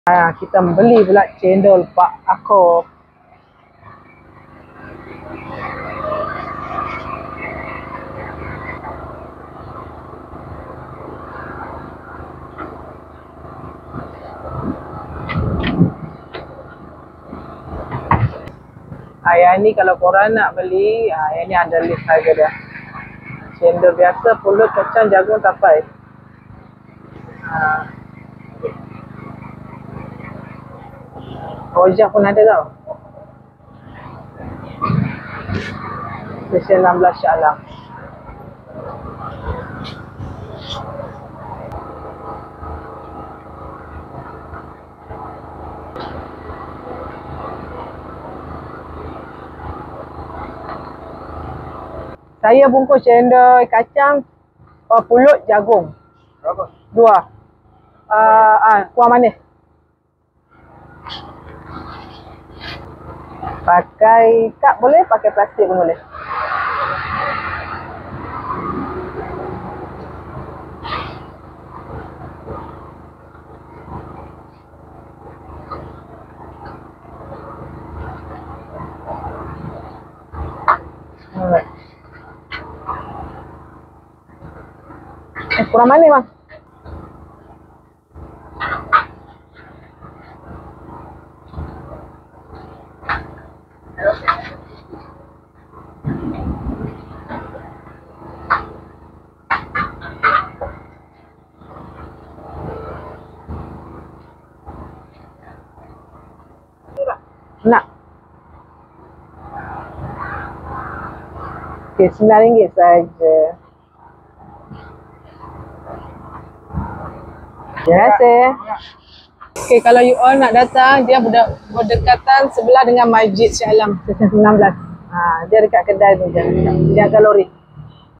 Kita beli pula cendol Pak Ako. Yang ni kalau korang nak beli, yang ni ada list harga dia. Cendol biasa, pulut, kacang, jagung, tapai. Rojak pun ada tau. Special 16 Shah Alam. Saya bungkus cendol kacang, pulut, jagung. Berapa? 2. Kuah manis. Pakai cup boleh, pakai plastik pun boleh. Alright. Kurang manis bang. Nak. Okay, RM9 saja. Terima kasih. Okay, kalau you all nak datang, dia berdekatan sebelah dengan Masjid Shah Alam, Stesen 19. Dia dekat kedai tu, dia agak lori.